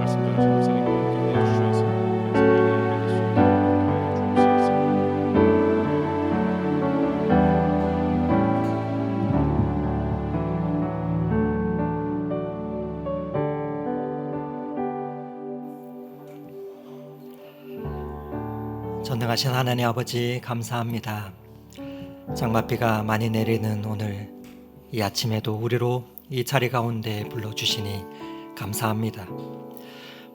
말씀 전해주신 목사님과 함께 하여 주셔서 성령의 예배를 수 있도록 인도하여 주옵소서. 전능하신 하나님 아버지 감사합니다. 장맛비가 많이 내리는 오늘 이 아침에도 우리로 이 자리 가운데 불러주시니 감사합니다.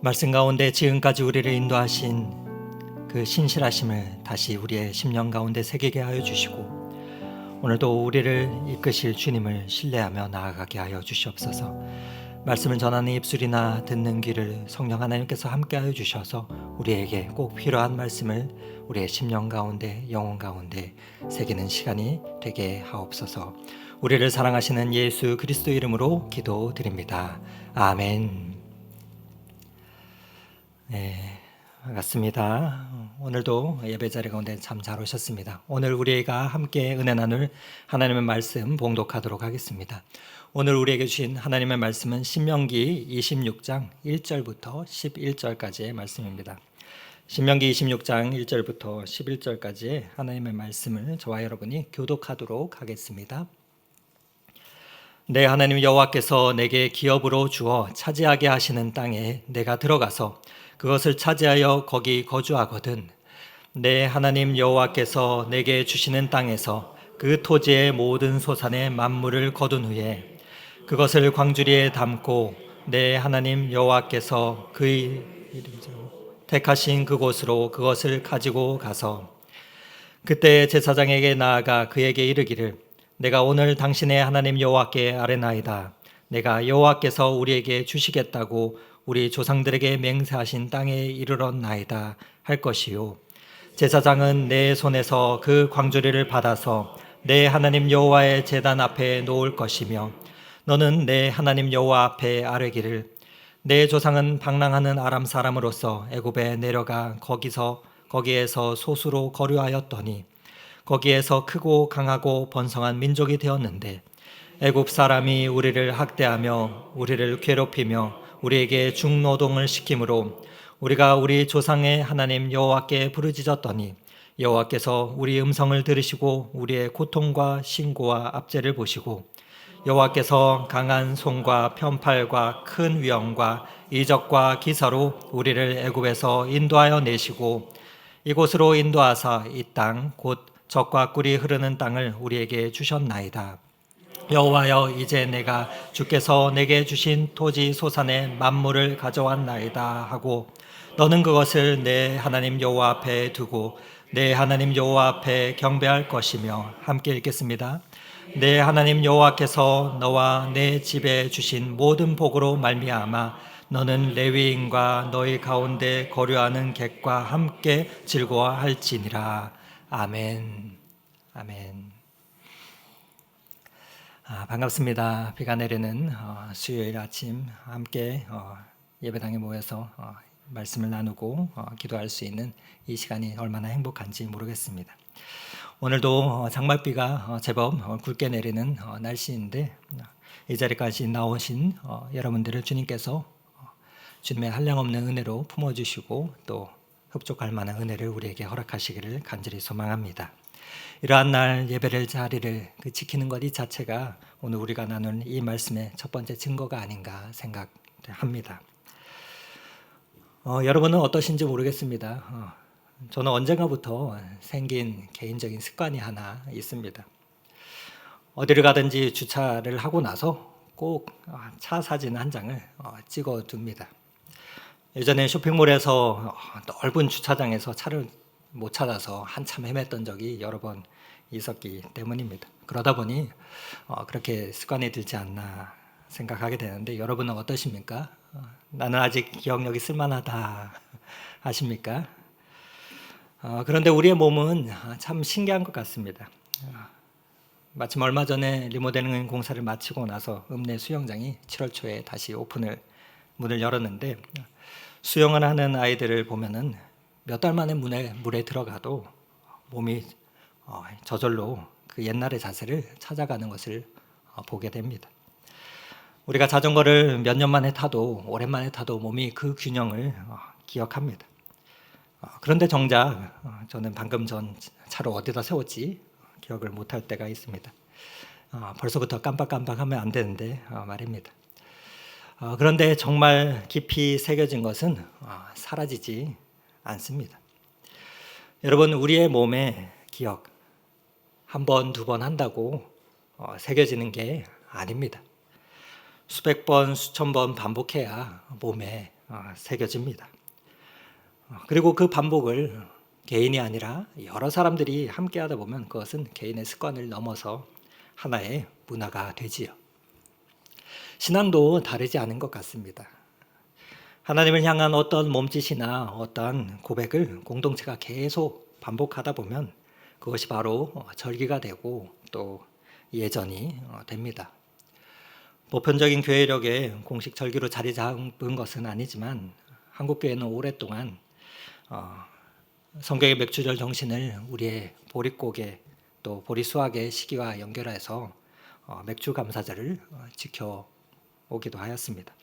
말씀 가운데 지금까지 우리를 인도하신 그 신실하심을 다시 우리의 심령 가운데 새기게 하여 주시고 오늘도 우리를 이끄실 주님을 신뢰하며 나아가게 하여 주시옵소서. 말씀을 전하는 입술이나 듣는 귀를 성령 하나님께서 함께 하여 주셔서 우리에게 꼭 필요한 말씀을 우리의 심령 가운데 영혼 가운데 새기는 시간이 되게 하옵소서. 우리를 사랑하시는 예수 그리스도 이름으로 기도드립니다. 아멘. 네, 반갑습니다. 오늘도 예배자리 가운데 참 잘 오셨습니다. 오늘 우리가 함께 은혜 나눌 하나님의 말씀 봉독하도록 하겠습니다. 오늘 우리에게 주신 하나님의 말씀은 신명기 26장 1절부터 11절까지의 말씀입니다. 신명기 26장 1절부터 11절까지의 하나님의 말씀을 저와 여러분이 교독하도록 하겠습니다. 내 하나님 여호와께서 내게 기업으로 주어 차지하게 하시는 땅에 내가 들어가서 그것을 차지하여 거기 거주하거든 내 하나님 여호와께서 내게 주시는 땅에서 그 토지의 모든 소산의 만물을 거둔 후에 그것을 광주리에 담고 내 하나님 여호와께서 그의 택하신 그곳으로 그것을 가지고 가서 그때 제사장에게 나아가 그에게 이르기를 내가 오늘 당신의 하나님 여호와께 아뢰나이다. 내가 여호와께서 우리에게 주시겠다고 우리 조상들에게 맹세하신 땅에 이르렀나이다 할 것이요 제사장은 내 손에서 그 광주리를 받아서 내 하나님 여호와의 제단 앞에 놓을 것이며 너는 내 하나님 여호와 앞에 아뢰기를 내 조상은 방랑하는 아람 사람으로서 애굽에 내려가 거기에서 소수로 거류하였더니 거기에서 크고 강하고 번성한 민족이 되었는데 애굽 사람이 우리를 학대하며 우리를 괴롭히며 우리에게 중노동을 시키므로 우리가 우리 조상의 하나님 여호와께 부르짖었더니 여호와께서 우리 음성을 들으시고 우리의 고통과 신고와 압제를 보시고 여호와께서 강한 손과 편팔과 큰 위엄과 이적과 기사로 우리를 애굽에서 인도하여 내시고 이곳으로 인도하사 이 땅 곧 젖과 꿀이 흐르는 땅을 우리에게 주셨나이다. 여호와여 이제 내가 주께서 내게 주신 토지 소산의 만물을 가져왔나이다 하고 너는 그것을 내 하나님 여호와 앞에 두고 내 하나님 여호와 앞에 경배할 것이며 함께 읽겠습니다. 내 하나님 여호와께서 너와 내 집에 주신 모든 복으로 말미암아 너는 레위인과 너희 가운데 거류하는 객과 함께 즐거워할지니라. 아멘. 아멘. 반갑습니다. 비가 내리는 수요일 아침 함께 예배당에 모여서 말씀을 나누고 기도할 수 있는 이 시간이 얼마나 행복한지 모르겠습니다. 오늘도 장맛비가 제법 굵게 내리는 날씨인데 이 자리까지 나오신 여러분들을 주님께서 주님의 한량없는 은혜로 품어주시고 또 흡족할 만한 은혜를 우리에게 허락하시기를 간절히 소망합니다. 이러한 날 예배를 자리를 지키는 것 이 자체가 오늘 우리가 나눈 이 말씀의 첫 번째 증거가 아닌가 생각합니다. 여러분은 어떠신지 모르겠습니다. 저는 언젠가부터 생긴 개인적인 습관이 하나 있습니다. 어디를 가든지 주차를 하고 나서 꼭 차 사진 한 장을 찍어 둡니다. 예전에 쇼핑몰에서 넓은 주차장에서 차를 못 찾아서 한참 헤맸던 적이 여러 번 있었기 때문입니다. 그러다 보니 그렇게 습관이 들지 않나 생각하게 되는데 여러분은 어떠십니까? 나는 아직 기억력이 쓸만하다 하십니까? 그런데 우리의 몸은 참 신기한 것 같습니다. 마침 얼마 전에 리모델링 공사를 마치고 나서 읍내 수영장이 7월 초에 다시 문을 열었는데 수영을 하는 아이들을 보면은 몇 달 만에 물에 들어가도 몸이 저절로 그 옛날의 자세를 찾아가는 것을 보게 됩니다. 우리가 자전거를 몇 년 만에 타도 오랜만에 타도 몸이 그 균형을 기억합니다. 그런데 정작 저는 방금 전 차를 어디다 세웠지 기억을 못할 때가 있습니다. 벌써부터 깜빡깜빡하면 안 되는데 말입니다. 그런데 정말 깊이 새겨진 것은 사라지지 않습니다. 여러분, 우리의 몸에 기억 한 번, 두 번 한다고 새겨지는 게 아닙니다. 수백 번, 수천 번 반복해야 몸에 새겨집니다. 그리고 그 반복을 개인이 아니라 여러 사람들이 함께 하다 보면 그것은 개인의 습관을 넘어서 하나의 문화가 되지요. 신앙도 다르지 않은 것 같습니다. 하나님을 향한 어떤 몸짓이나 어떤 고백을 공동체가 계속 반복하다 보면 그것이 바로 절기가 되고 또 예전이 됩니다. 보편적인 교회력에 공식 절기로 자리 잡은 것은 아니지만 한국 교회는 오랫동안 성경의 맥주절 정신을 우리의 보릿고개 또 보릿수확의 시기와 연결해서 맥주 감사절을 지켜오기도 하였습니다.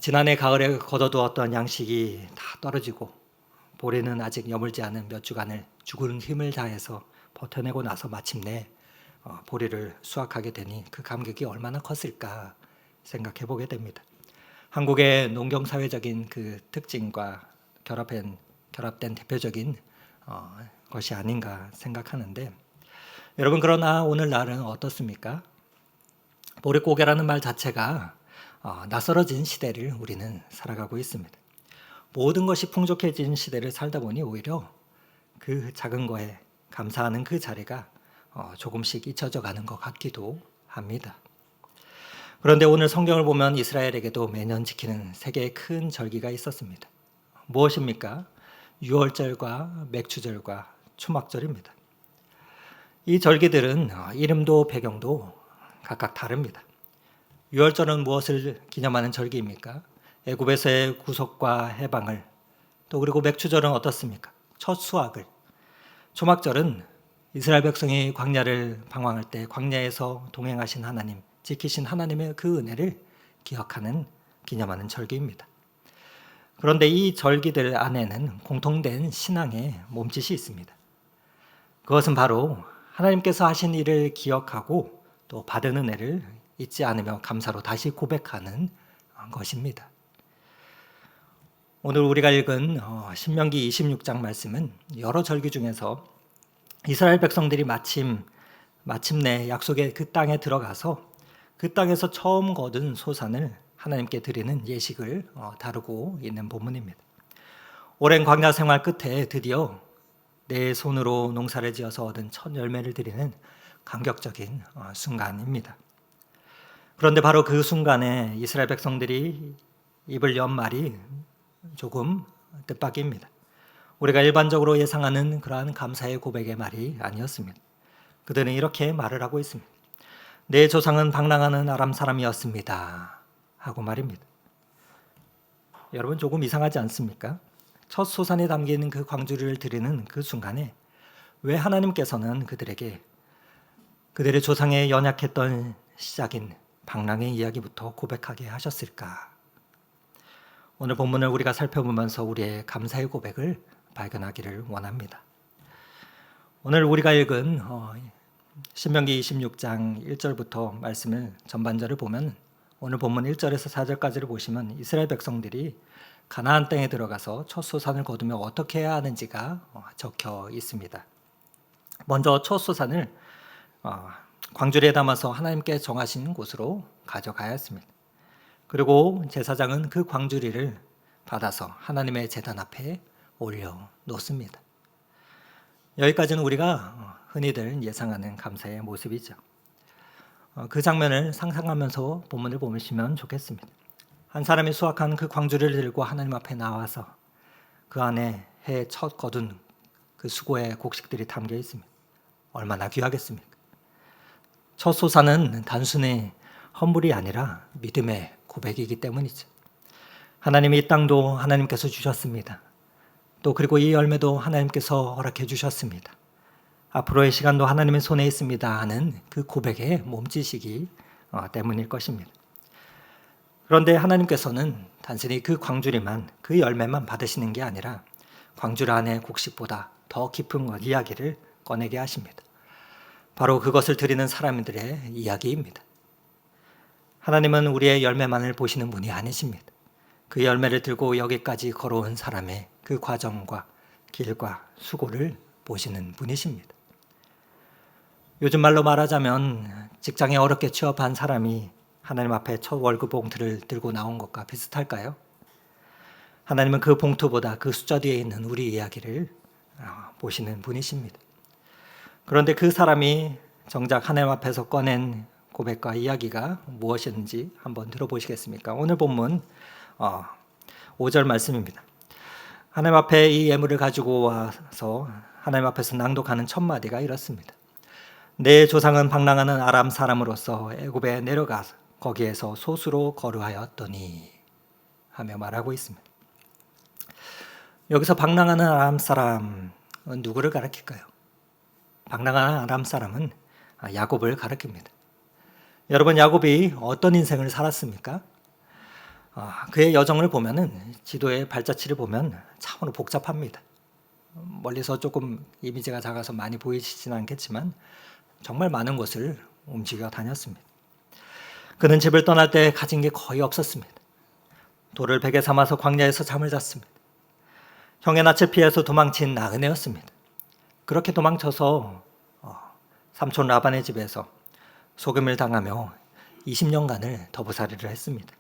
지난해 가을에 걷어두었던 양식이 다 떨어지고 보리는 아직 여물지 않은 몇 주간을 죽은 힘을 다해서 버텨내고 나서 마침내 보리를 수확하게 되니 그 감격이 얼마나 컸을까 생각해 보게 됩니다. 한국의 농경사회적인 그 특징과 결합된 대표적인 것이 아닌가 생각하는데, 여러분, 그러나 오늘날은 어떻습니까? 보릿고개라는 말 자체가 낯설어진 시대를 우리는 살아가고 있습니다. 모든 것이 풍족해진 시대를 살다 보니 오히려 그 작은 거에 감사하는 그 자리가 조금씩 잊혀져 가는 것 같기도 합니다. 그런데 오늘 성경을 보면 이스라엘에게도 매년 지키는 세 개의 큰 절기가 있었습니다. 무엇입니까? 유월절과 맥주절과 초막절입니다. 이 절기들은 이름도 배경도 각각 다릅니다. 유월절은 무엇을 기념하는 절기입니까? 애굽에서의 구속과 해방을, 또 그리고 맥주절은 어떻습니까? 첫 수확을. 초막절은 이스라엘 백성이 광야를 방황할 때 광야에서 동행하신 하나님, 지키신 하나님의 그 은혜를 기념하는 절기입니다. 그런데 이 절기들 안에는 공통된 신앙의 몸짓이 있습니다. 그것은 바로 하나님께서 하신 일을 기억하고 또 받은 은혜를 잊지 않으며 감사로 다시 고백하는 것입니다. 오늘 우리가 읽은 신명기 26장 말씀은 여러 절기 중에서 이스라엘 백성들이 마침내 약속의 그 땅에 들어가서 그 땅에서 처음 거둔 소산을 하나님께 드리는 예식을 다루고 있는 본문입니다. 오랜 광야 생활 끝에 드디어 내 손으로 농사를 지어서 얻은 첫 열매를 드리는 감격적인 순간입니다. 그런데 바로 그 순간에 이스라엘 백성들이 입을 연 말이 조금 뜻밖입니다. 우리가 일반적으로 예상하는 그러한 감사의 고백의 말이 아니었습니다. 그들은 이렇게 말을 하고 있습니다. 내 조상은 방랑하는 아람 사람이었습니다 하고 말입니다. 여러분, 조금 이상하지 않습니까? 첫 소산에 담긴 그 광주리를 드리는 그 순간에 왜 하나님께서는 그들에게 그들의 조상의 연약했던 시작인 방랑의 이야기부터 고백하게 하셨을까? 오늘 본문을 우리가 살펴보면서 우리의 감사의 고백을 발견하기를 원합니다. 오늘 우리가 읽은 신명기 26장 1절부터 말씀을 전반절을 보면 오늘 본문 1절에서 4절까지를 보시면 이스라엘 백성들이 가나안 땅에 들어가서 첫 소산을 거두며 어떻게 해야 하는지가 적혀 있습니다. 먼저 첫 소산을 광주리에 담아서 하나님께 정하신 곳으로 가져가야 했습니다. 그리고 제사장은 그 광주리를 받아서 하나님의 제단 앞에 올려놓습니다. 여기까지는 우리가 흔히들 예상하는 감사의 모습이죠. 그 장면을 상상하면서 본문을 보시면 좋겠습니다. 한 사람이 수확한 그 광주리를 들고 하나님 앞에 나와서 그 안에 해 첫 거둔 그 수고의 곡식들이 담겨 있습니다. 얼마나 귀하겠습니까? 첫 소산은 단순히 헌물이 아니라 믿음의 고백이기 때문이죠. 하나님이 이 땅도 하나님께서 주셨습니다. 또 그리고 이 열매도 하나님께서 허락해 주셨습니다. 앞으로의 시간도 하나님의 손에 있습니다 하는 그 고백의 몸짓이기 때문일 것입니다. 그런데 하나님께서는 단순히 그 광주리만, 그 열매만 받으시는 게 아니라 광주리 안에 곡식보다 더 깊은 이야기를 꺼내게 하십니다. 바로 그것을 드리는 사람들의 이야기입니다. 하나님은 우리의 열매만을 보시는 분이 아니십니다. 그 열매를 들고 여기까지 걸어온 사람의 그 과정과 길과 수고를 보시는 분이십니다. 요즘 말로 말하자면 직장에 어렵게 취업한 사람이 하나님 앞에 첫 월급 봉투를 들고 나온 것과 비슷할까요? 하나님은 그 봉투보다 그 숫자 뒤에 있는 우리 이야기를 보시는 분이십니다. 그런데 그 사람이 정작 하나님 앞에서 꺼낸 고백과 이야기가 무엇이었는지 한번 들어보시겠습니까? 오늘 본문 5절 말씀입니다. 하나님 앞에 이 예물을 가지고 와서 하나님 앞에서 낭독하는 첫 마디가 이렇습니다. 내 조상은 방랑하는 아람 사람으로서 애굽에 내려가서 거기에서 소수로 거류하였더니 하며 말하고 있습니다. 여기서 방랑하는 아람 사람은 누구를 가리킬까요? 방랑하는 아람 사람은 야곱을 가리킵니다. 여러분, 야곱이 어떤 인생을 살았습니까? 그의 여정을 보면은 지도의 발자취를 보면 참으로 복잡합니다. 멀리서 조금 이미지가 작아서 많이 보이시지는 않겠지만 정말 많은 곳을 움직여 다녔습니다. 그는 집을 떠날 때 가진 게 거의 없었습니다. 돌을 베개 삼아서 광야에서 잠을 잤습니다. 형의 낯을 피해서 도망친 나그네였습니다. 그렇게 도망쳐서 삼촌 라반의 집에서 속임을 당하며 20년간을 더부살이를 했습니다.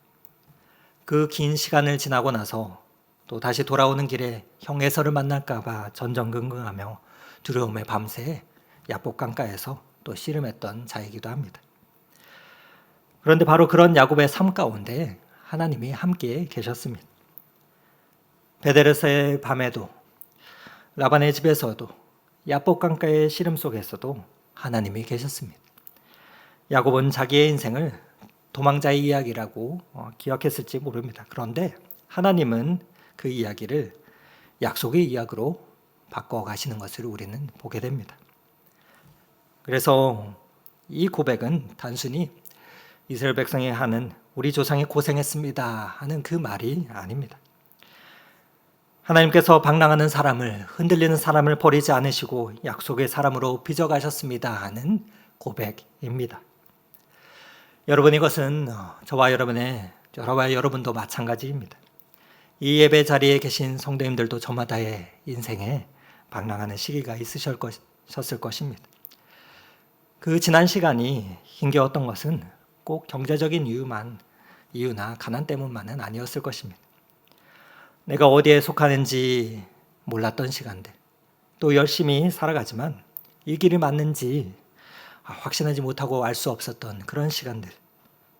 그 긴 시간을 지나고 나서 또 다시 돌아오는 길에 형 에서를 만날까 봐 전전긍긍하며 두려움에 밤새 야복 강가에서 또 씨름했던 자이기도 합니다. 그런데 바로 그런 야곱의 삶 가운데 하나님이 함께 계셨습니다. 베델에서의 밤에도 라반의 집에서도 야복 강가의 씨름 속에서도 하나님이 계셨습니다. 야곱은 자기의 인생을 도망자의 이야기라고 기억했을지 모릅니다. 그런데 하나님은 그 이야기를 약속의 이야기로 바꿔가시는 것을 우리는 보게 됩니다. 그래서 이 고백은 단순히 이스라엘 백성이 하는 우리 조상이 고생했습니다 하는 그 말이 아닙니다. 하나님께서 방랑하는 사람을, 흔들리는 사람을 버리지 않으시고 약속의 사람으로 빚어가셨습니다 하는 고백입니다. 여러분, 이것은 저와 여러분도 마찬가지입니다. 이 예배 자리에 계신 성도님들도 저마다의 인생에 방랑하는 시기가 있으셨을 것입니다. 그 지난 시간이 힘겨웠던 것은 꼭 경제적인 이유나 가난 때문만은 아니었을 것입니다. 내가 어디에 속하는지 몰랐던 시간들, 또 열심히 살아가지만 이 길이 맞는지 확신하지 못하고 알 수 없었던 그런 시간들,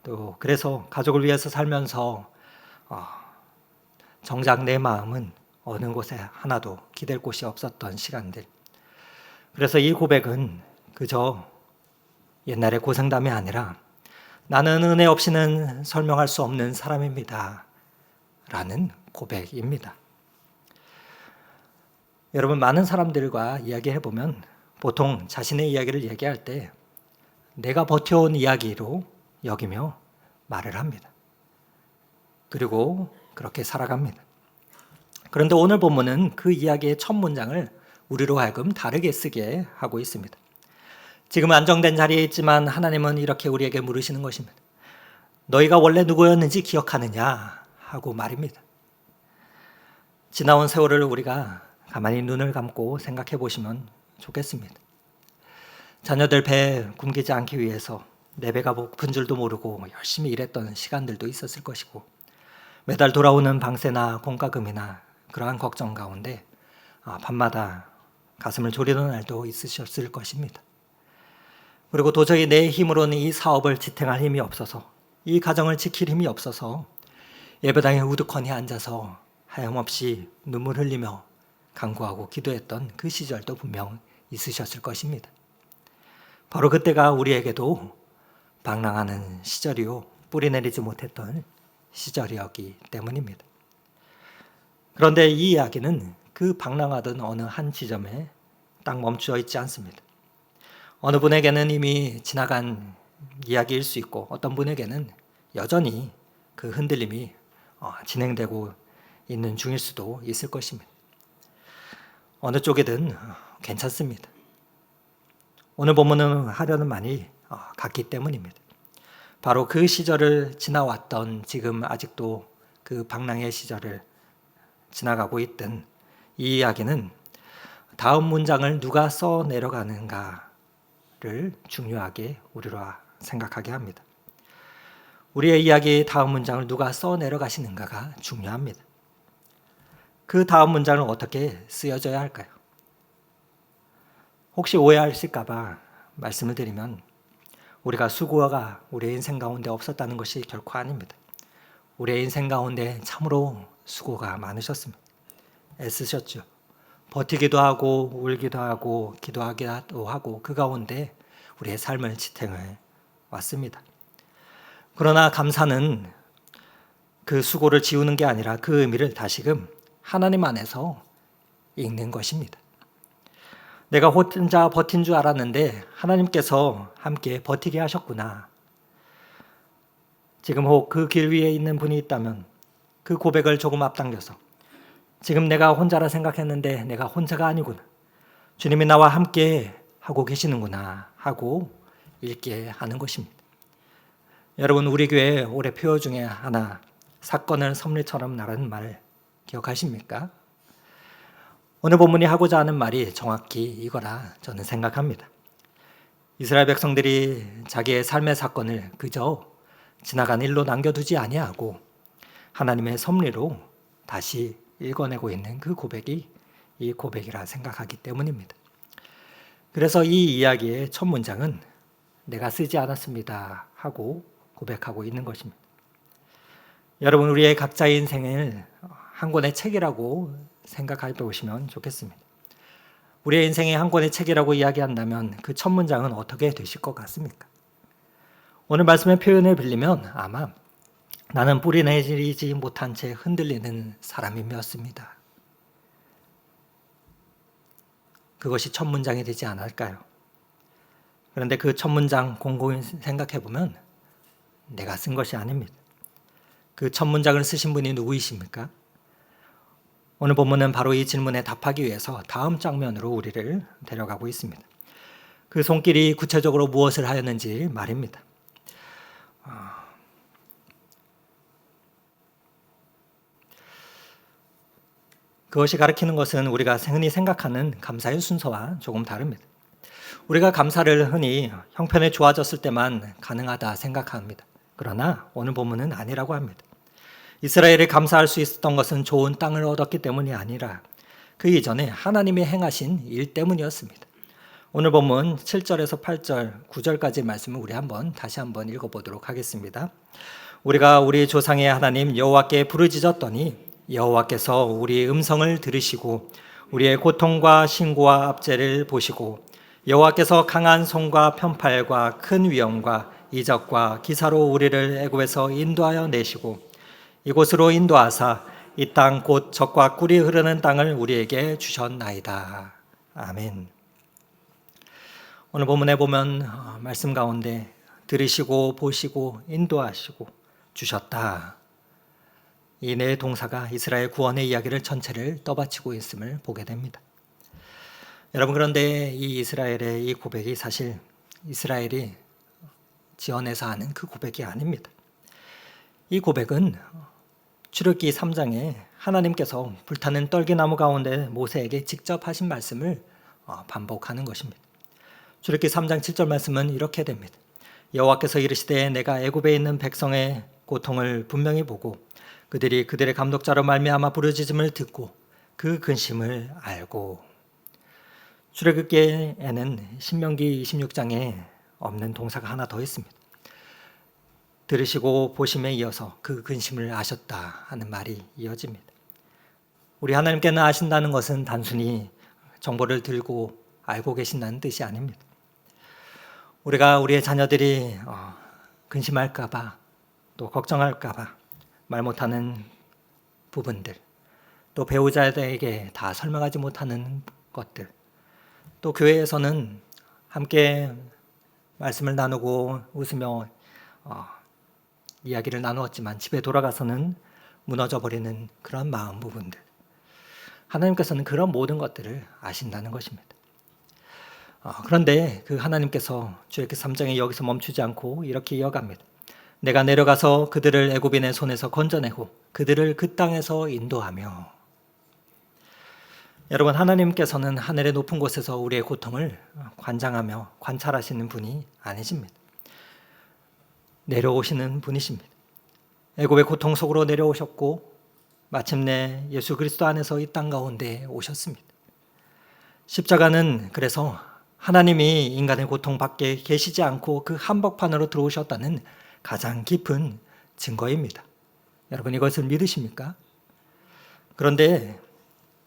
또 그래서 가족을 위해서 살면서 정작 내 마음은 어느 곳에 하나도 기댈 곳이 없었던 시간들. 그래서 이 고백은 그저 옛날의 고생담이 아니라 나는 은혜 없이는 설명할 수 없는 사람입니다 라는 고백입니다. 여러분, 많은 사람들과 이야기해보면 보통 자신의 이야기를 얘기할 때 내가 버텨온 이야기로 여기며 말을 합니다. 그리고 그렇게 살아갑니다. 그런데 오늘 본문은 그 이야기의 첫 문장을 우리로 하여금 다르게 쓰게 하고 있습니다. 지금 안정된 자리에 있지만 하나님은 이렇게 우리에게 물으시는 것입니다. 너희가 원래 누구였는지 기억하느냐 하고 말입니다. 지나온 세월을 우리가 가만히 눈을 감고 생각해 보시면 좋겠습니다. 자녀들 배 굶기지 않기 위해서 내 배가 고픈 줄도 모르고 열심히 일했던 시간들도 있었을 것이고, 매달 돌아오는 방세나 공과금이나 그러한 걱정 가운데 밤마다 가슴을 졸이던 날도 있으셨을 것입니다. 그리고 도저히 내 힘으로는 이 사업을 지탱할 힘이 없어서, 이 가정을 지킬 힘이 없어서 예배당에 우두커니 앉아서 하염없이 눈물 흘리며 간구하고 기도했던 그 시절도 분명 있으셨을 것입니다. 바로 그때가 우리에게도 방랑하는 시절이요, 뿌리 내리지 못했던 시절이었기 때문입니다. 그런데 이 이야기는 그 방랑하던 어느 한 지점에 딱 멈추어 있지 않습니다. 어느 분에게는 이미 지나간 이야기일 수 있고, 어떤 분에게는 여전히 그 흔들림이 진행되고 있는 중일 수도 있을 것입니다. 어느 쪽이든 괜찮습니다. 오늘 본문은 하려는 말이 같기 때문입니다. 바로 그 시절을 지나왔던 지금 아직도 그 방랑의 시절을 지나가고 있던 이 이야기는 다음 문장을 누가 써 내려가는가를 중요하게 우리로 생각하게 합니다. 우리의 이야기의 다음 문장을 누가 써 내려가시는가가 중요합니다. 그 다음 문장은 어떻게 쓰여져야 할까요? 혹시 오해하실까봐 말씀을 드리면 우리가 수고가 우리의 인생 가운데 없었다는 것이 결코 아닙니다. 우리의 인생 가운데 참으로 수고가 많으셨습니다. 애쓰셨죠. 버티기도 하고 울기도 하고 기도하기도 하고 그 가운데 우리의 삶을 지탱해 왔습니다. 그러나 감사는 그 수고를 지우는 게 아니라 그 의미를 다시금 하나님 안에서 읽는 것입니다. 내가 혼자 버틴 줄 알았는데 하나님께서 함께 버티게 하셨구나. 지금 혹 그 길 위에 있는 분이 있다면 그 고백을 조금 앞당겨서 지금 내가 혼자라 생각했는데 내가 혼자가 아니구나. 주님이 나와 함께 하고 계시는구나 하고 읽게 하는 것입니다. 여러분 우리 교회 올해 표어 중에 하나 사건을 섭리처럼 나라는 말 기억하십니까? 오늘 본문이 하고자 하는 말이 정확히 이거라 저는 생각합니다. 이스라엘 백성들이 자기의 삶의 사건을 그저 지나간 일로 남겨두지 아니하고 하나님의 섭리로 다시 읽어내고 있는 그 고백이 이 고백이라 생각하기 때문입니다. 그래서 이 이야기의 첫 문장은 내가 쓰지 않았습니다 하고 고백하고 있는 것입니다. 여러분 우리의 각자의 인생을 한 권의 책이라고 생각해 보시면 좋겠습니다. 우리의 인생의 한 권의 책이라고 이야기한다면 그 첫 문장은 어떻게 되실 것 같습니까? 오늘 말씀의 표현을 빌리면 아마 나는 뿌리 내리지 못한 채 흔들리는 사람이었습니다. 그것이 첫 문장이 되지 않을까요? 그런데 그 첫 문장 곰곰이 생각해 보면 내가 쓴 것이 아닙니다. 그 첫 문장을 쓰신 분이 누구이십니까? 오늘 본문은 바로 이 질문에 답하기 위해서 다음 장면으로 우리를 데려가고 있습니다. 그 손길이 구체적으로 무엇을 하였는지 말입니다. 그것이 가리키는 것은 우리가 흔히 생각하는 감사의 순서와 조금 다릅니다. 우리가 감사를 흔히 형편이 좋아졌을 때만 가능하다 생각합니다. 그러나 오늘 본문은 아니라고 합니다. 이스라엘이 감사할 수 있었던 것은 좋은 땅을 얻었기 때문이 아니라 그 이전에 하나님이 행하신 일 때문이었습니다. 오늘 본문 7절에서 8절, 9절까지 말씀을 우리 다시 한번 읽어보도록 하겠습니다. 우리가 우리 조상의 하나님 여호와께 부르짖었더니 여호와께서 우리의 음성을 들으시고 우리의 고통과 신고와 압제를 보시고 여호와께서 강한 손과 편팔과 큰 위엄과 이적과 기사로 우리를 애굽에서 인도하여 내시고 이곳으로 인도하사 이 땅 곧 젖과 꿀이 흐르는 땅을 우리에게 주셨나이다. 아멘. 오늘 본문에 보면 말씀 가운데 들으시고 보시고 인도하시고 주셨다. 이 네 동사가 이스라엘 구원의 이야기를 전체를 떠받치고 있음을 보게 됩니다. 여러분 그런데 이 이스라엘의 이 고백이 사실 이스라엘이 지어내서 하는 그 고백이 아닙니다. 이 고백은 출애굽기 3장에 하나님께서 불타는 떨기나무 가운데 모세에게 직접 하신 말씀을 반복하는 것입니다. 출애굽기 3장 7절 말씀은 이렇게 됩니다. 여호와께서 이르시되 내가 애굽에 있는 백성의 고통을 분명히 보고 그들이 그들의 감독자로 말미암아 부르짖음을 듣고 그 근심을 알고. 출애굽기에는 신명기 26장에 없는 동사가 하나 더 있습니다. 들으시고 보심에 이어서 그 근심을 아셨다 하는 말이 이어집니다. 우리 하나님께는 아신다는 것은 단순히 정보를 들고 알고 계신다는 뜻이 아닙니다. 우리가 우리의 자녀들이 근심할까 봐 또 걱정할까 봐 말 못하는 부분들, 또 배우자에게 다 설명하지 못하는 것들, 또 교회에서는 함께 말씀을 나누고 웃으며 이야기를 나누었지만 집에 돌아가서는 무너져버리는 그런 마음 부분들. 하나님께서는 그런 모든 것들을 아신다는 것입니다. 그런데 그 하나님께서 출애굽기 3장에 여기서 멈추지 않고 이렇게 이어갑니다. 내가 내려가서 그들을 애굽인의 손에서 건져내고 그들을 그 땅에서 인도하며. 여러분, 하나님께서는 하늘의 높은 곳에서 우리의 고통을 관장하며 관찰하시는 분이 아니십니다. 내려오시는 분이십니다. 애굽의 고통 속으로 내려오셨고 마침내 예수 그리스도 안에서 이 땅 가운데 오셨습니다. 십자가는 그래서 하나님이 인간의 고통 밖에 계시지 않고 그 한복판으로 들어오셨다는 가장 깊은 증거입니다. 여러분, 이것을 믿으십니까? 그런데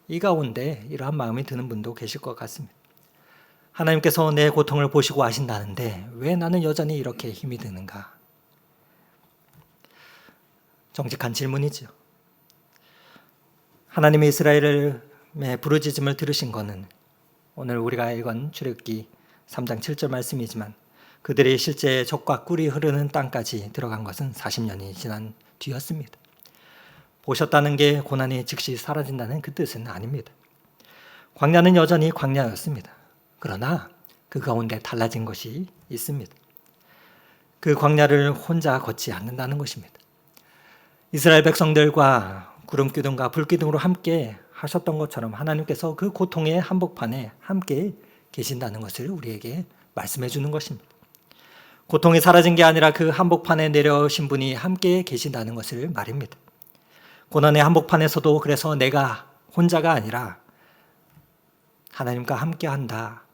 이 가운데 이러한 마음이 드는 분도 계실 것 같습니다. 하나님께서 내 고통을 보시고 아신다는데 왜 나는 여전히 이렇게 힘이 드는가? 정직한 질문이죠. 하나님이 이스라엘의 부르짖음을 들으신 것은 오늘 우리가 읽은 출애굽기 3장 7절 말씀이지만 그들이 실제 젖과 꿀이 흐르는 땅까지 들어간 것은 40년이 지난 뒤였습니다. 보셨다는 게 고난이 즉시 사라진다는 그 뜻은 아닙니다. 광야는 여전히 광야였습니다. 그러나 그 가운데 달라진 것이 있습니다. 그 광야를 혼자 걷지 않는다는 것입니다. 이스라엘 백성들과 구름기둥과 불기둥으로 함께 하셨던 것처럼 하나님께서 그 고통의 한복판에 함께 계신다는 것을 우리에게 말씀해 주는 것입니다. 고통이 사라진 게 아니라 그 한복판에 내려오신 분이 함께 계신다는 것을 말입니다. 고난의 한복판에서도 그래서 내가 혼자가 아니라 하나님과 함께 한다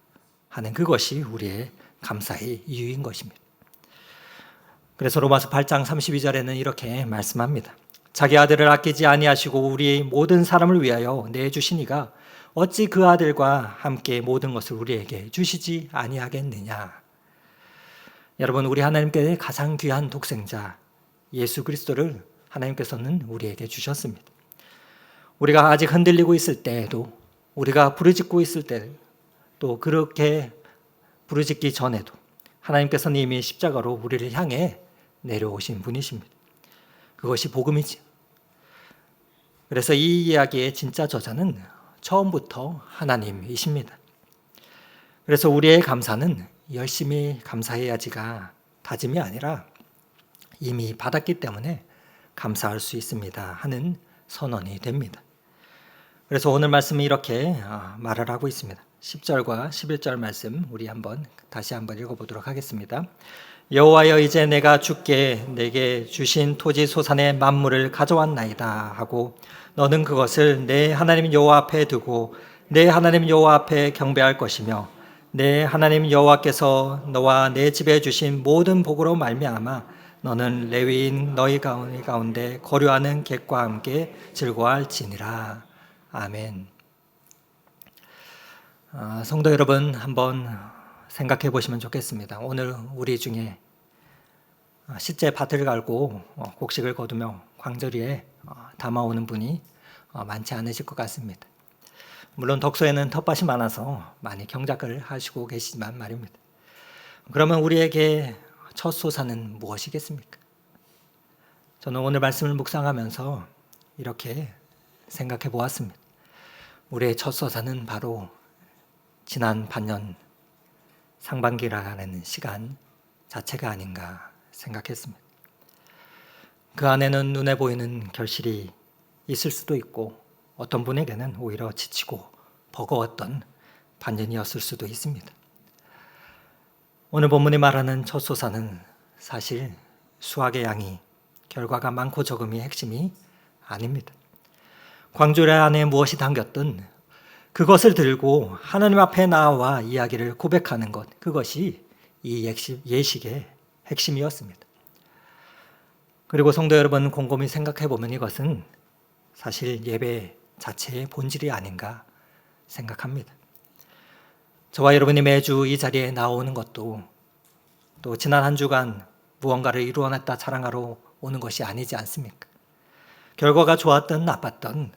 하는 그것이 우리의 감사의 이유인 것입니다. 그래서 로마서 8장 32절에는 이렇게 말씀합니다. 자기 아들을 아끼지 아니하시고 우리의 모든 사람을 위하여 내주시니가 어찌 그 아들과 함께 모든 것을 우리에게 주시지 아니하겠느냐. 여러분, 우리 하나님께 가장 귀한 독생자 예수 그리스도를 하나님께서는 우리에게 주셨습니다. 우리가 아직 흔들리고 있을 때에도, 우리가 부르짖고 있을 때, 또 그렇게 부르짖기 전에도 하나님께서는 이미 십자가로 우리를 향해 내려오신 분이십니다. 그것이 복음이죠. 그래서 이 이야기의 진짜 저자는 처음부터 하나님이십니다. 그래서 우리의 감사는 열심히 감사해야지가 다짐이 아니라 이미 받았기 때문에 감사할 수 있습니다 하는 선언이 됩니다. 그래서 오늘 말씀은 이렇게 말을 하고 있습니다. 10절과 11절 말씀 우리 다시 한번 읽어보도록 하겠습니다. 여호와여, 이제 내가 주께 내게 주신 토지 소산의 만물을 가져왔나이다 하고 너는 그것을 내 하나님 여호와 앞에 두고 내 하나님 여호와 앞에 경배할 것이며 내 하나님 여호와께서 너와 내 집에 주신 모든 복으로 말미암아 너는 레위인 너희 가운데 거류하는 객과 함께 즐거워할지니라. 아멘. 성도 여러분, 한번 생각해 보시면 좋겠습니다. 오늘 우리 중에 실제 밭을 갈고 곡식을 거두며 광저리에 담아오는 분이 많지 않으실 것 같습니다. 물론 덕소에는 텃밭이 많아서 많이 경작을 하시고 계시지만 말입니다. 그러면 우리에게 첫 소산은 무엇이겠습니까? 저는 오늘 말씀을 묵상하면서 이렇게 생각해 보았습니다. 우리의 첫 소산은 바로 지난 반년 상반기라는 시간 자체가 아닌가 생각했습니다. 그 안에는 눈에 보이는 결실이 있을 수도 있고 어떤 분에게는 오히려 지치고 버거웠던 반년이었을 수도 있습니다. 오늘 본문이 말하는 첫 소산은 사실 수확의 양이 결과가 많고 적음이 핵심이 아닙니다. 광주리 안에 무엇이 담겼든 그것을 들고 하나님 앞에 나와 이야기를 고백하는 것, 그것이 이 예식의 핵심이었습니다. 그리고 성도 여러분, 곰곰이 생각해 보면 이것은 사실 예배 자체의 본질이 아닌가 생각합니다. 저와 여러분이 매주 이 자리에 나오는 것도 또 지난 한 주간 무언가를 이루어냈다 자랑하러 오는 것이 아니지 않습니까? 결과가 좋았든 나빴든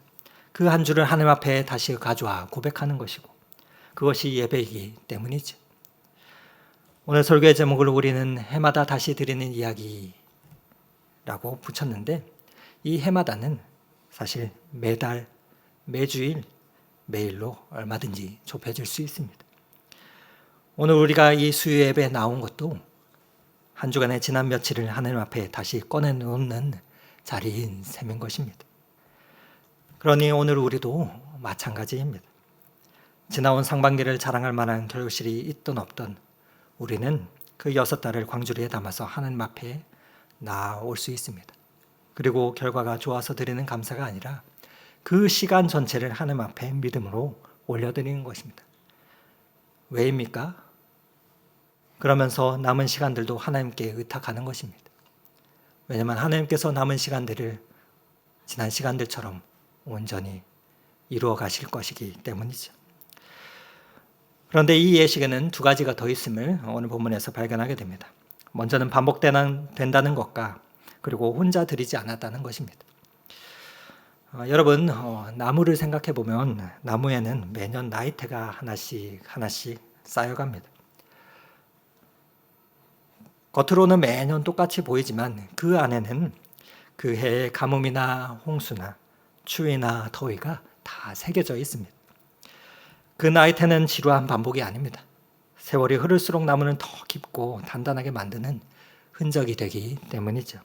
그 한 주를 하나님 앞에 다시 가져와 고백하는 것이고 그것이 예배이기 때문이죠. 오늘 설교의 제목을 우리는 해마다 다시 드리는 이야기라고 라고 붙였는데 이 해마다는 사실 매달, 매주일, 매일로 얼마든지 좁혀질 수 있습니다. 오늘 우리가 이 수요 예배에 나온 것도 한 주간의 지난 며칠을 하나님 앞에 다시 꺼내놓는 자리인 셈인 것입니다. 그러니 오늘 우리도 마찬가지입니다. 지나온 상반기를 자랑할 만한 결실이 있든 없든 우리는 그 6달을 광주리에 담아서 하나님 앞에 나올 수 있습니다. 그리고 결과가 좋아서 드리는 감사가 아니라 그 시간 전체를 하나님 앞에 믿음으로 올려드리는 것입니다. 왜입니까? 그러면서 남은 시간들도 하나님께 의탁하는 것입니다. 왜냐하면 하나님께서 남은 시간들을 지난 시간들처럼 온전히 이루어 가실 것이기 때문이죠. 그런데 이 예식에는 2가지가 더 있음을 오늘 본문에서 발견하게 됩니다. 먼저는 반복된다는 것과 그리고 혼자 드리지 않았다는 것입니다. 여러분, 나무를 생각해 보면 나무에는 매년 나이테가 하나씩 쌓여갑니다. 겉으로는 매년 똑같이 보이지만 그 안에는 그 해의 가뭄이나 홍수나 추위나 더위가 다 새겨져 있습니다. 그 나이테는 지루한 반복이 아닙니다. 세월이 흐를수록 나무는 더 깊고 단단하게 만드는 흔적이 되기 때문이죠.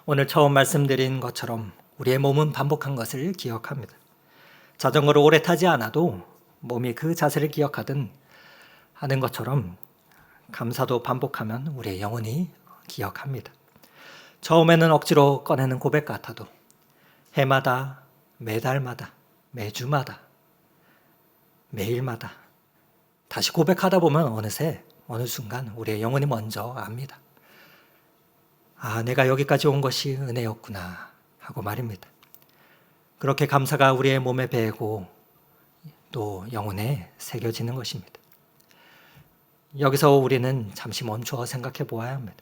오늘 처음 말씀드린 것처럼 우리의 몸은 반복한 것을 기억합니다. 자전거를 오래 타지 않아도 몸이 그 자세를 기억하든 하는 것처럼 감사도 반복하면 우리의 영혼이 기억합니다. 처음에는 억지로 꺼내는 고백 같아도 해마다, 매달마다, 매주마다, 매일마다 다시 고백하다 보면 어느새 어느 순간 우리의 영혼이 먼저 압니다. 아, 내가 여기까지 온 것이 은혜였구나 하고 말입니다. 그렇게 감사가 우리의 몸에 배고 또 영혼에 새겨지는 것입니다. 여기서 우리는 잠시 멈추어 생각해 보아야 합니다.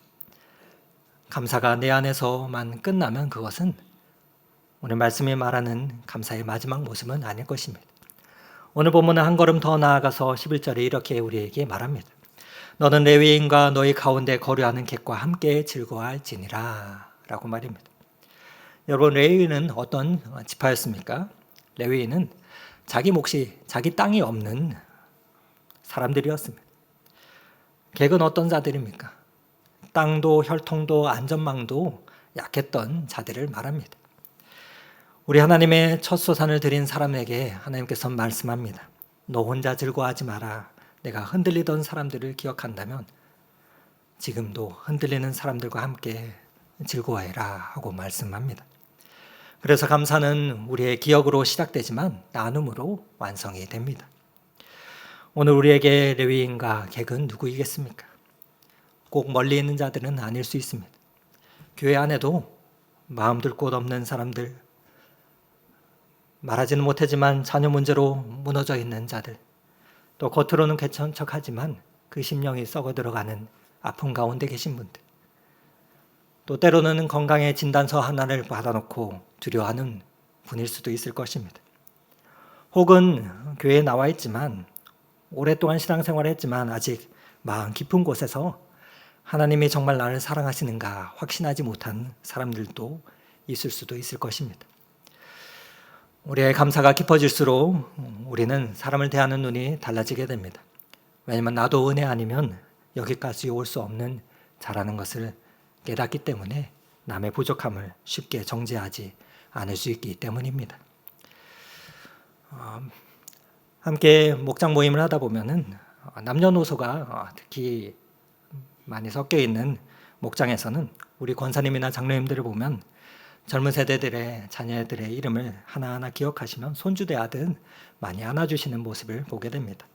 감사가 내 안에서만 끝나면 그것은 오늘 말씀이 말하는 감사의 마지막 모습은 아닐 것입니다. 오늘 본문은 한 걸음 더 나아가서 11절에 이렇게 우리에게 말합니다. 너는 레위인과 너희 가운데 거류하는 객과 함께 즐거워할지니라 라고 말입니다. 여러분, 레위인은 어떤 지파였습니까? 레위인은 자기 몫이, 자기 땅이 없는 사람들이었습니다. 객은 어떤 자들입니까? 땅도 혈통도 안전망도 약했던 자들을 말합니다. 우리 하나님의 첫 소산을 드린 사람에게 하나님께서 말씀합니다. 너 혼자 즐거워하지 마라. 내가 흔들리던 사람들을 기억한다면 지금도 흔들리는 사람들과 함께 즐거워해라 하고 말씀합니다. 그래서 감사는 우리의 기억으로 시작되지만 나눔으로 완성이 됩니다. 오늘 우리에게 레위인과 객은 누구이겠습니까? 꼭 멀리 있는 자들은 아닐 수 있습니다. 교회 안에도 마음 둘 곳 없는 사람들, 말하지는 못하지만 자녀 문제로 무너져 있는 자들, 또 겉으로는 괜찮은 척하지만 그 심령이 썩어 들어가는 아픔 가운데 계신 분들, 또 때로는 건강의 진단서 하나를 받아놓고 두려워하는 분일 수도 있을 것입니다. 혹은 교회에 나와 있지만 오랫동안 신앙생활을 했지만 아직 마음 깊은 곳에서 하나님이 정말 나를 사랑하시는가 확신하지 못한 사람들도 있을 수도 있을 것입니다. 우리의 감사가 깊어질수록 우리는 사람을 대하는 눈이 달라지게 됩니다. 왜냐하면 나도 은혜 아니면 여기까지 올 수 없는 자라는 것을 깨닫기 때문에 남의 부족함을 쉽게 정죄하지 않을 수 있기 때문입니다. 함께 목장 모임을 하다 보면은 남녀노소가 특히 많이 섞여 있는 목장에서는 우리 권사님이나 장로님들을 보면 젊은 세대들의 자녀들의 이름을 하나하나 기억하시면 손주대하듯 많이 안아주시는 모습을 보게 됩니다.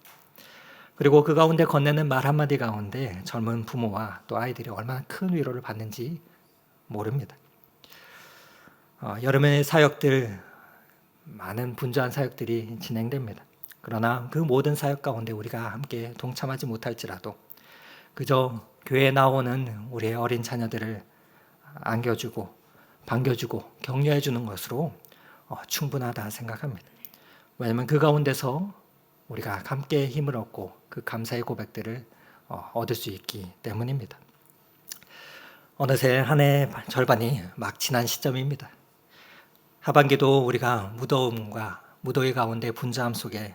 그리고 그 가운데 건네는 말 한마디 가운데 젊은 부모와 또 아이들이 얼마나 큰 위로를 받는지 모릅니다. 여름의 사역들, 많은 분주한 사역들이 진행됩니다. 그러나 그 모든 사역 가운데 우리가 함께 동참하지 못할지라도 그저 교회에 나오는 우리의 어린 자녀들을 안겨주고 반겨주고 격려해주는 것으로 충분하다 생각합니다. 왜냐하면 그 가운데서 우리가 함께 힘을 얻고 그 감사의 고백들을 얻을 수 있기 때문입니다. 어느새 한 해 절반이 막 지난 시점입니다. 하반기도 우리가 무더움과 무더위 가운데 분주함 속에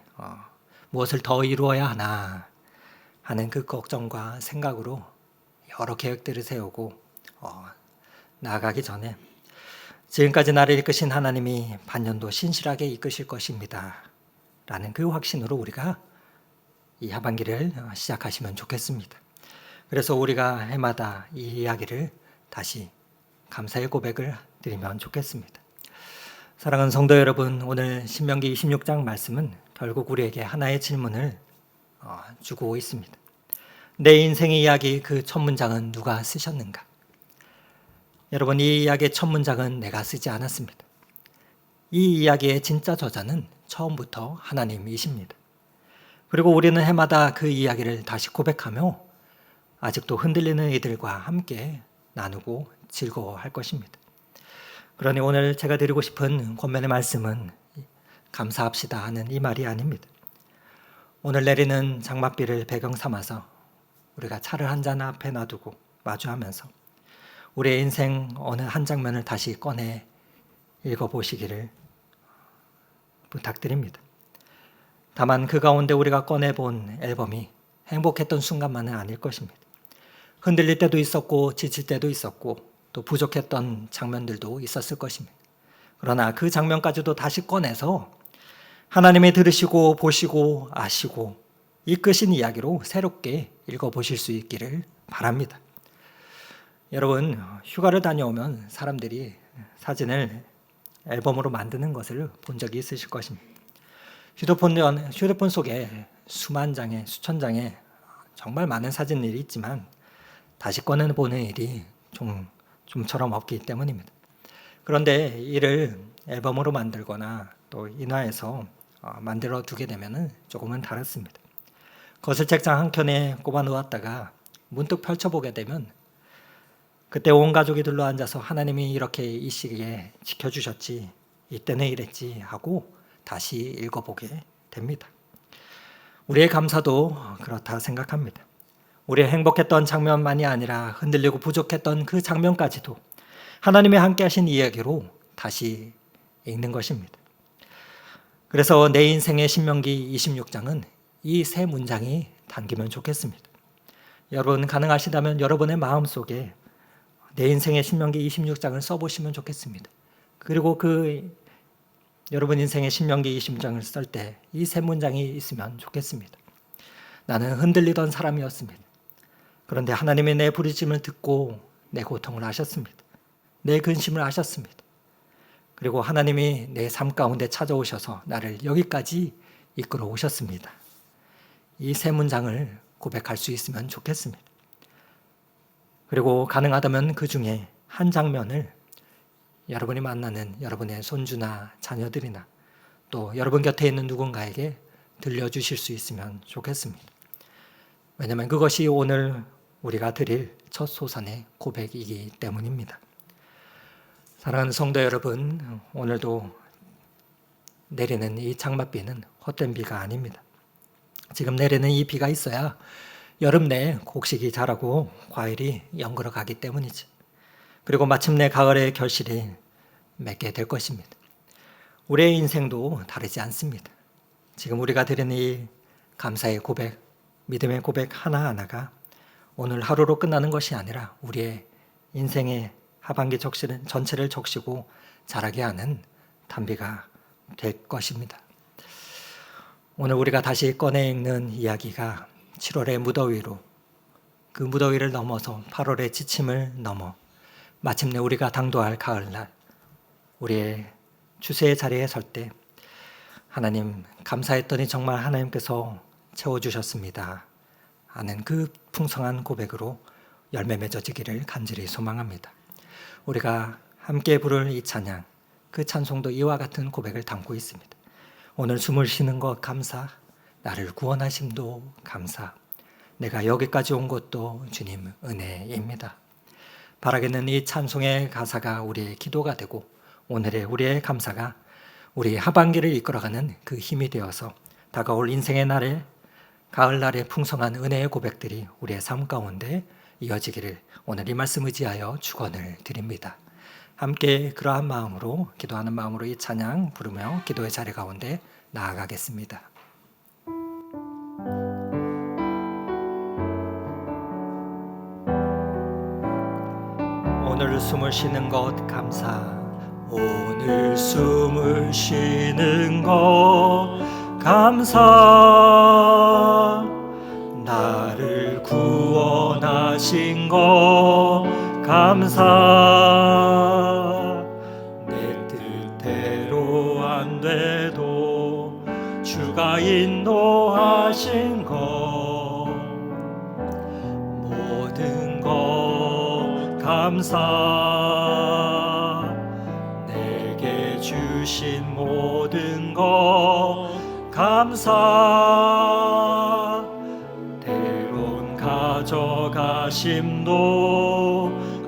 무엇을 더 이루어야 하나 하는 그 걱정과 생각으로 여러 계획들을 세우고 나아가기 전에 지금까지 나를 이끄신 하나님이 반년도 신실하게 이끄실 것입니다 라는 그 확신으로 우리가 이 하반기를 시작하시면 좋겠습니다. 그래서 우리가 해마다 이 이야기를 다시 감사의 고백을 드리면 좋겠습니다. 사랑하는 성도 여러분, 오늘 신명기 26장 말씀은 결국 우리에게 하나의 질문을 주고 있습니다. 내 인생의 이야기 그 첫 문장은 누가 쓰셨는가? 여러분, 이 이야기의 첫 문장은 내가 쓰지 않았습니다. 이 이야기의 진짜 저자는 처음부터 하나님이십니다. 그리고 우리는 해마다 그 이야기를 다시 고백하며 아직도 흔들리는 이들과 함께 나누고 즐거워할 것입니다. 그러니 오늘 제가 드리고 싶은 권면의 말씀은 감사합시다 하는 이 말이 아닙니다. 오늘 내리는 장맛비를 배경 삼아서 우리가 차를 한 잔 앞에 놔두고 마주하면서 우리의 인생 어느 한 장면을 다시 꺼내 읽어보시기를 부탁드립니다. 다만 그 가운데 우리가 꺼내본 앨범이 행복했던 순간만은 아닐 것입니다. 흔들릴 때도 있었고 지칠 때도 있었고 또 부족했던 장면들도 있었을 것입니다. 그러나 그 장면까지도 다시 꺼내서 하나님이 들으시고 보시고 아시고 이끄신 이야기로 새롭게 읽어보실 수 있기를 바랍니다. 여러분, 휴가를 다녀오면 사람들이 사진을 앨범으로 만드는 것을 본 적이 있으실 것입니다. 휴대폰 속에 수만 장의 수천 장의 정말 많은 사진들이 있지만 다시 꺼내보는 일이 좀처럼 없기 때문입니다. 그런데 이를 앨범으로 만들거나 또 인화해서 만들어 두게 되면 조금은 다릅니다. 거실 책장 한켠에 꼽아 놓았다가 문득 펼쳐보게 되면 그때 온 가족이 둘러앉아서 하나님이 이렇게 이 시기에 지켜주셨지, 이때는 이랬지 하고 다시 읽어보게 됩니다. 우리의 감사도 그렇다 생각합니다. 우리의 행복했던 장면만이 아니라 흔들리고 부족했던 그 장면까지도 하나님이 함께 하신 이야기로 다시 읽는 것입니다. 그래서 내 인생의 신명기 26장은 이 세 문장이 담기면 좋겠습니다. 여러분 가능하시다면 여러분의 마음속에 내 인생의 신명기 26장을 써보시면 좋겠습니다. 그리고 여러분 인생의 신명기 26장을 쓸 때 이 세 문장이 있으면 좋겠습니다. 나는 흔들리던 사람이었습니다. 그런데 하나님이 내 부르심을 듣고 내 고통을 아셨습니다. 내 근심을 아셨습니다. 그리고 하나님이 내 삶 가운데 찾아오셔서 나를 여기까지 이끌어 오셨습니다. 이 세 문장을 고백할 수 있으면 좋겠습니다. 그리고 가능하다면 그 중에 한 장면을 여러분이 만나는 여러분의 손주나 자녀들이나 또 여러분 곁에 있는 누군가에게 들려주실 수 있으면 좋겠습니다. 왜냐하면 그것이 오늘 우리가 드릴 첫 소산의 고백이기 때문입니다. 사랑하는 성도 여러분, 오늘도 내리는 이 장맛비는 헛된 비가 아닙니다. 지금 내리는 이 비가 있어야 여름 내에 곡식이 자라고 과일이 연그러 가기 때문이지. 그리고 마침내 가을의 결실이 맺게 될 것입니다. 우리의 인생도 다르지 않습니다. 지금 우리가 드리는 이 감사의 고백, 믿음의 고백 하나하나가 오늘 하루로 끝나는 것이 아니라 우리의 인생의 하반기 전체를 적시고 자라게 하는 단비가 될 것입니다. 오늘 우리가 다시 꺼내 읽는 이야기가 7월의 무더위로 그 무더위를 넘어서 8월의 지침을 넘어 마침내 우리가 당도할 가을날 우리의 주세의 자리에 설 때 하나님 감사했더니 정말 하나님께서 채워주셨습니다 하는 그 풍성한 고백으로 열매 맺어지기를 간절히 소망합니다. 우리가 함께 부를 이 찬양, 그 찬송도 이와 같은 고백을 담고 있습니다. 오늘 숨을 쉬는 것 감사, 나를 구원하심도 감사, 내가 여기까지 온 것도 주님 은혜입니다. 바라겠는 이 찬송의 가사가 우리의 기도가 되고 오늘의 우리의 감사가 우리 하반기를 이끌어가는 그 힘이 되어서 다가올 인생의 날에 가을날의 풍성한 은혜의 고백들이 우리의 삶 가운데 이어지기를 오늘 이 말씀 의지하여 축원을 드립니다. 함께 그러한 마음으로 기도하는 마음으로 이 찬양 부르며 기도의 자리 가운데 나아가겠습니다. 오늘 숨을 쉬는 것 감사. 오늘 숨을 쉬는 것 감사. 나를 구원하신 것 감사. 내 뜻대로 안 돼도 주가 인도하신 것 모든 것 감사. 내게 주신 모든 것 감사. 때론 가져가심도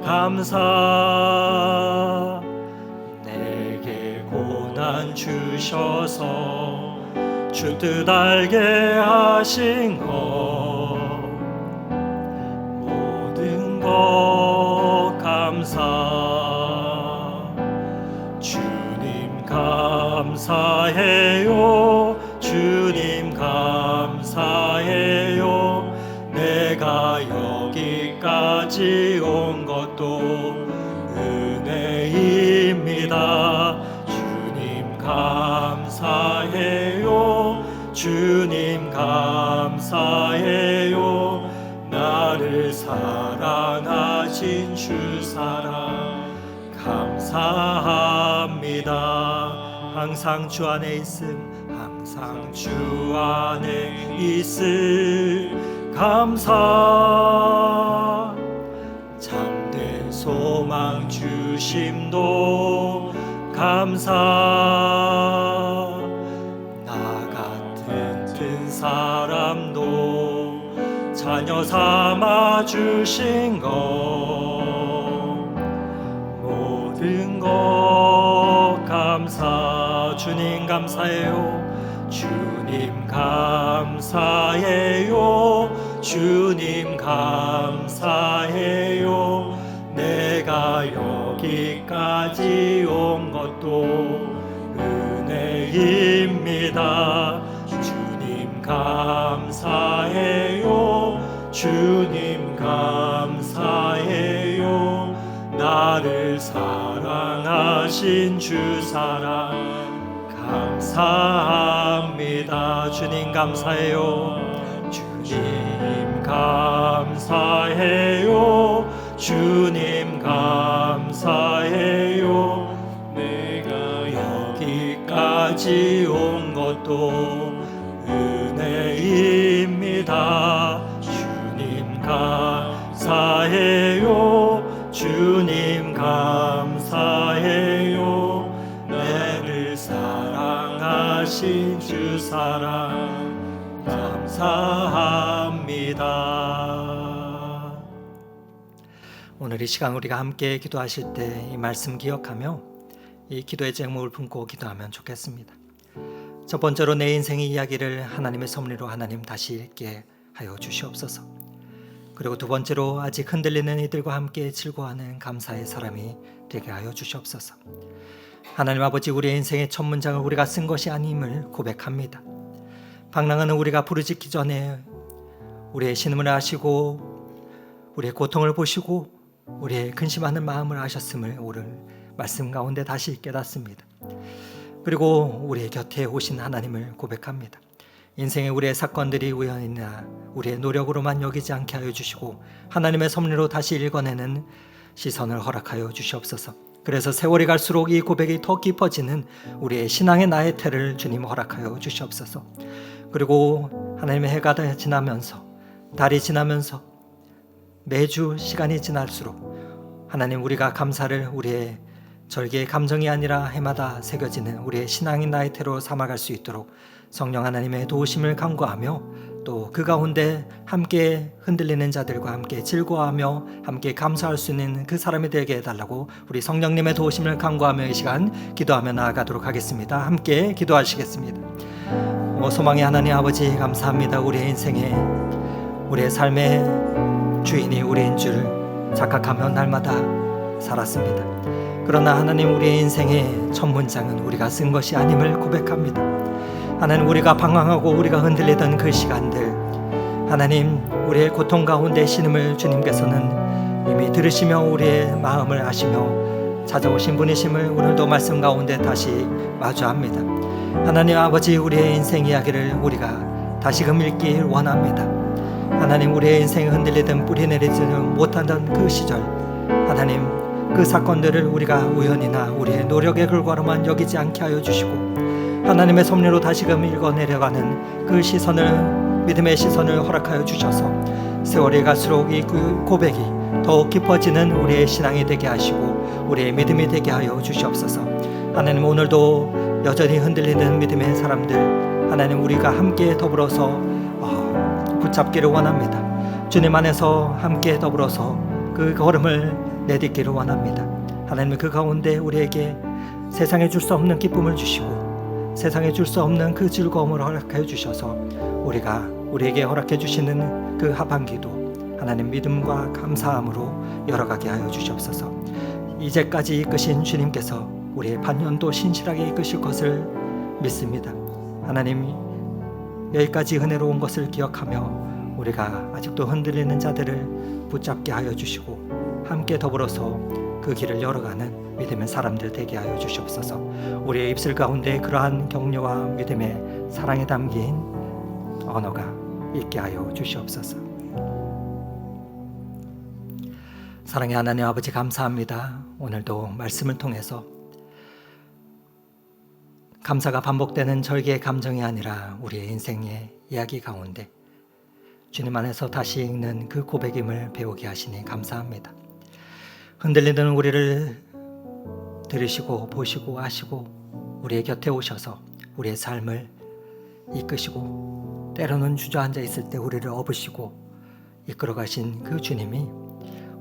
감사. 내게 고난 주셔서 주 뜻 알게 하신 것 모든 것 감사. 주님 감사해요. 주님 감사해요. 내가 여기까지 온 것도 은혜입니다. 주님 감사해요. 주님 감사해요. 나를 사랑하신 주 사랑 감사합니다. 항상 주 안에 있음, 항상 주 안에 있음 감사. 참된 소망 주심도 감사. 나 같은 든 사람도 자녀 삼아 주신 것 모든 것 감사. 주님 감사해요. 주님 감사해요. 주님 감사해요. 내가 여기까지 온 것도 은혜입니다. 주님 감사해요. 주님 감사해요. 나를 사랑하신 주 사랑 감사합니다. 주님 감사해요. 주님 감사해요. 주님 감사해요. 내가 여기까지 온 것도 은혜입니다. 주님 감사해요. 주님 감사해요. 나를 사랑하신 주 사랑 감사합니다. 오늘 이 시간 우리가 함께 기도하실 때 이 말씀 기억하며 이 기도의 제목을 품고 기도하면 좋겠습니다. 첫 번째로 내 인생의 이야기를 하나님의 섭리로 하나님 다시 읽게 하여 주시옵소서. 그리고 두 번째로 아직 흔들리는 이들과 함께 즐거워하는 감사의 사람이 되게 하여 주시옵소서. 하나님 아버지, 우리의 인생의 첫 문장을 우리가 쓴 것이 아님을 고백합니다. 방랑하는 우리가 부르짖기 전에 우리의 신음을 아시고 우리의 고통을 보시고 우리의 근심하는 마음을 아셨음을 오늘 말씀 가운데 다시 깨닫습니다. 그리고 우리의 곁에 오신 하나님을 고백합니다. 인생의 우리의 사건들이 우연이나 우리의 노력으로만 여기지 않게 하여 주시고 하나님의 섭리로 다시 읽어내는 시선을 허락하여 주시옵소서. 그래서 세월이 갈수록 이 고백이 더 깊어지는 우리의 신앙의 나이테를 주님 허락하여 주시옵소서. 그리고 하나님의 해가 지나면서 달이 지나면서 매주 시간이 지날수록 하나님 우리가 감사를 우리의 절개의 감정이 아니라 해마다 새겨지는 우리의 신앙의 나이테로 삼아갈 수 있도록 성령 하나님의 도우심을 간구하며 또 그 가운데 함께 흔들리는 자들과 함께 즐거워하며 함께 감사할 수 있는 그 사람이 되게 해달라고 우리 성령님의 도우심을 간구하며 이 시간 기도하며 나아가도록 하겠습니다. 함께 기도하시겠습니다. 소망의 하나님 아버지, 감사합니다. 우리의 인생에 우리의 삶에 주인이 우리인 줄 착각하며 날마다 살았습니다. 그러나 하나님, 우리의 인생의 첫 문장은 우리가 쓴 것이 아님을 고백합니다. 하나님, 우리가 방황하고 우리가 흔들리던 그 시간들, 하나님, 우리의 고통 가운데 신음을 주님께서는 이미 들으시며 우리의 마음을 아시며 찾아오신 분이심을 오늘도 말씀 가운데 다시 마주합니다. 하나님 아버지, 우리의 인생 이야기를 우리가 다시금 읽기 원합니다. 하나님, 우리의 인생 흔들리던 뿌리 내리지 못하던 그 시절, 하나님, 그 사건들을 우리가 우연이나 우리의 노력의 결과로만 여기지 않게 하여 주시고, 하나님의 섭리로 다시금 읽어내려가는 그 시선을, 믿음의 시선을 허락하여 주셔서 세월이 갈수록 이 고백이 더욱 깊어지는 우리의 신앙이 되게 하시고 우리의 믿음이 되게 하여 주시옵소서. 하나님, 오늘도 여전히 흔들리는 믿음의 사람들, 하나님, 우리가 함께 더불어서 붙잡기를 원합니다. 주님 안에서 함께 더불어서 그 걸음을 내딛기를 원합니다. 하나님, 그 가운데 우리에게 세상에 줄 수 없는 기쁨을 주시고 세상에 줄 수 없는 그 즐거움을 허락해 주셔서 우리에게 허락해 주시는 그 하반기도 하나님 믿음과 감사함으로 열어가게 하여 주시옵소서. 이제까지 이끄신 주님께서 우리의 반년도 신실하게 이끄실 것을 믿습니다. 하나님, 여기까지 은혜로운 것을 기억하며 우리가 아직도 흔들리는 자들을 붙잡게 하여 주시고 함께 더불어서 그 길을 열어가는 믿음의 사람들 되게 하여 주시옵소서. 우리의 입술 가운데 그러한 격려와 믿음의 사랑에 담긴 언어가 있게 하여 주시옵소서. 사랑의 하나님 아버지, 감사합니다. 오늘도 말씀을 통해서 감사가 반복되는 절기의 감정이 아니라 우리의 인생의 이야기 가운데 주님 안에서 다시 읽는 그 고백임을 배우게 하시니 감사합니다. 흔들리는 우리를 들으시고 보시고 아시고 우리의 곁에 오셔서 우리의 삶을 이끄시고 때로는 주저앉아 있을 때 우리를 업으시고 이끌어 가신 그 주님이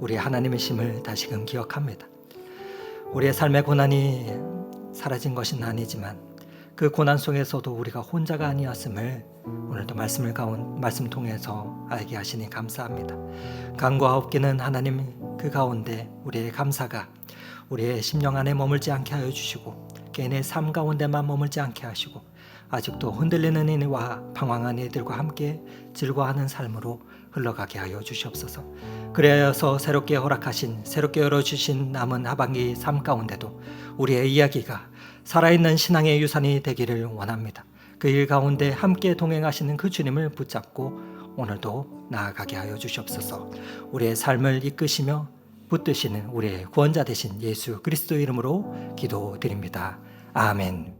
우리의 하나님이심을 다시금 기억합니다. 우리의 삶의 고난이 사라진 것은 아니지만 그 고난 속에서도 우리가 혼자가 아니었음을 오늘도 말씀 통해서 알게 하시니 감사합니다. 간과 없기는 하나님, 그 가운데 우리의 감사가 우리의 심령 안에 머물지 않게 하여 주시고 개인의 삶 가운데만 머물지 않게 하시고 아직도 흔들리는 이와 방황한 이들과 함께 즐거워하는 삶으로 흘러가게 하여 주시옵소서. 그래서 새롭게 허락하신, 새롭게 열어주신 남은 하반기 삶 가운데도 우리의 이야기가 살아있는 신앙의 유산이 되기를 원합니다. 그 일 가운데 함께 동행하시는 그 주님을 붙잡고 오늘도 나아가게 하여 주시옵소서. 우리의 삶을 이끄시며 붙드시는 우리의 구원자 되신 예수 그리스도 이름으로 기도드립니다. 아멘.